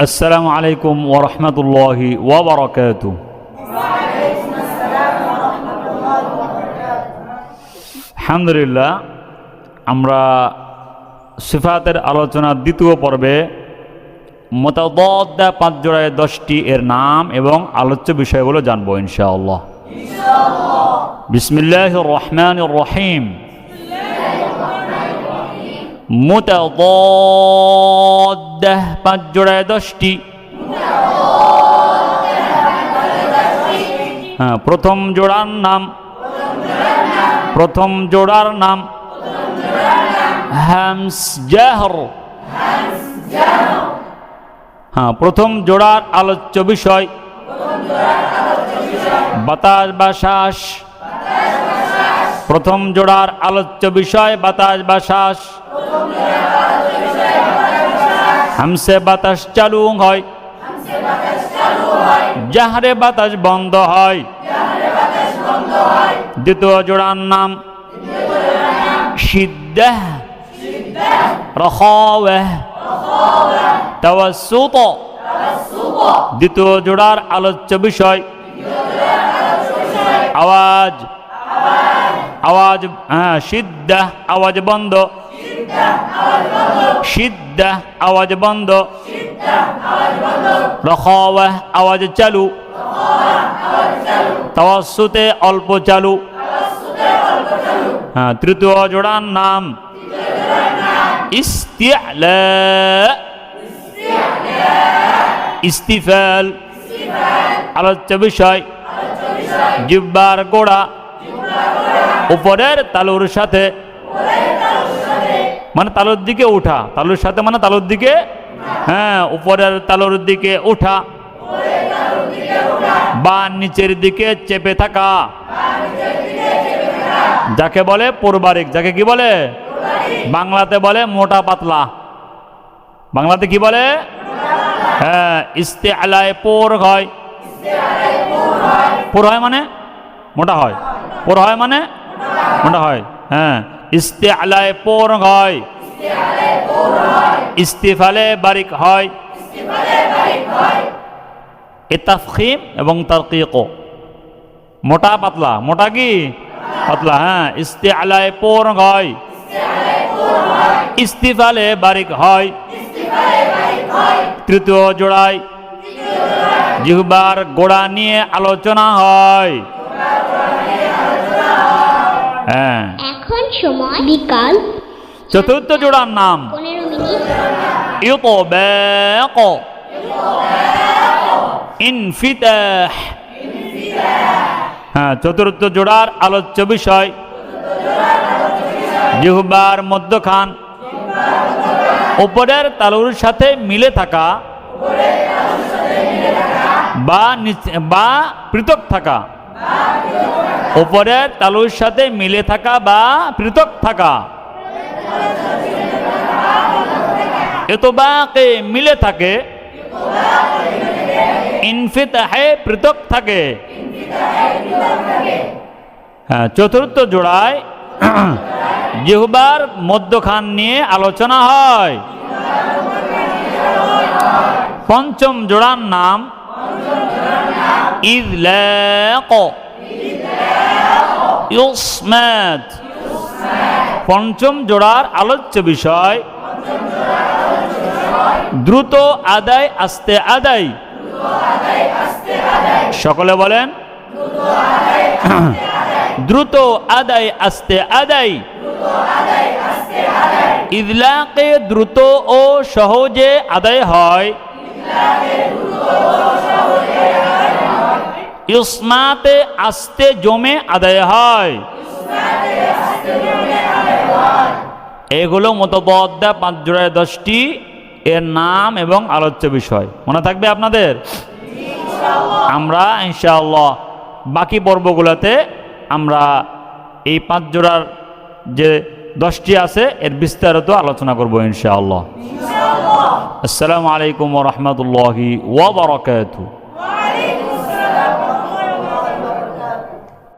আসসালামু আলাইকুম ওয়া রাহমাতুল্লাহি ওয়া বারাকাতুহু। আলহামদুলিল্লাহ, আমরা সিফাতের আলোচনার দ্বিতীয় পর্বে মুতাদাদ্দা ৫ জোড়ায় ১০টি এর নাম এবং আলোচ্য বিষয়গুলো জানবো ইনশাআল্লাহ। বিসমিল্লাহির রহমানির রহিম। মুতাদাদ্দা ৫ জোড়ায় ১০টি। প্রথম জোড়ার নাম হামস জাহর। প্রথম জোড়ার আলোচ্য বিষয় বাতাস বা শ্বাস। প্রথম জোড়ার আলোচ্য বিষয় বাতাস বা শ্বাস। হামসে বাতাস চালু হয়, জাহরে বাতাস বন্ধ হয়। দ্বিতীয় জোড়ার নাম শিদ্দাহ, রখাওয়াহ, তাওয়াসসুত। দ্বিতীয় জোড়ার আলোচ্য বিষয় আওয়াজ। শিদ্দাহ আওয়াজ বন্ধ, শিদ্দাহ আওয়াজ বন্ধ। রখাওয়াহ আওয়াজ চালু, তাওয়াসসুতে অল্প চালু। তৃতীয় জোড়ার নাম ইস্তিআলা, ইস্তিফাল। আলোচ্য বিষয় জিহ্বার গোড়া উপরের তালুর সাথে, মানে তালুর দিকে উঠা। তালুর সাথে মানে তালুর দিকে, উপরের তালুর দিকে উঠা বা নিচের দিকে চেপে থাকা, যাকে বলে পূর্বারিক। যাকে কি বলে? বাংলাতে বলে মোটা পাতলা। বাংলাতে কি বলে? ইস্তিআলায় পোর হয়। পোর হয় মানে মোটা হয়, পোর হয় মানে মোটা হয়। ইস্তিআলায় পোর হয়, ইস্তিফালে বারিক হয়। তাফখীম এবং তারকীক। মোটা পাতলা, মোটা কি পাতলা। ইস্তিআলায় পোর হয়, ইস্তিফালে বারিক হয়। তৃতীয় জোড়ায় জিহ্বার গোড়া নিয়ে আলোচনা হয়। এখন সময় বিকাল। চতুর্থ জোড়ার নাম 15 মিনিট। ইতবাক, ইনফিতাহ। চতুর্থ জোড়ার আলোচ্য বিষয় জিহ্বার মধ্যখান উপরের তালুর সাথে মিলে থাকা বা পৃথক থাকা। উপরের তালুর সাথে মিলে থাকা বা পৃথক থাকা। ইতবাকে মিলে থাকে, ইনফিতাহে পৃথক থাকে। চতুর্থ জোড়ায় জিহ্বার মধ্যখান নিয়ে আলোচনা হয়। পঞ্চম জোড়ার নাম ইযলাক, ইসমাত। পঞ্চম জোড়ার আলোচ্য বিষয় দ্রুত আদায় আস্তে আদায়। সকলে বলেন দ্রুত আদায় আস্তে আদায়। ইযলাকে দ্রুত ও সহজে আদায় হয়, ইসমাতে আস্তে জমে আদায় হয়। এগুলো মুতাদাদ্দা ৫ জোড়ায় ১০টি এর নাম এবং আলোচ্য বিষয়। মনে থাকবে আপনাদের? আমরা ইনশাআল্লাহ বাকি পর্বগুলোতে আমরা এই ৫ জোড়ার যে 10টি আছে এর বিস্তারিত আলোচনা করব ইনশাআল্লাহ। আসসালামু আলাইকুম ওয়া রাহমাতুল্লাহি ওয়া বারাকাতুহু।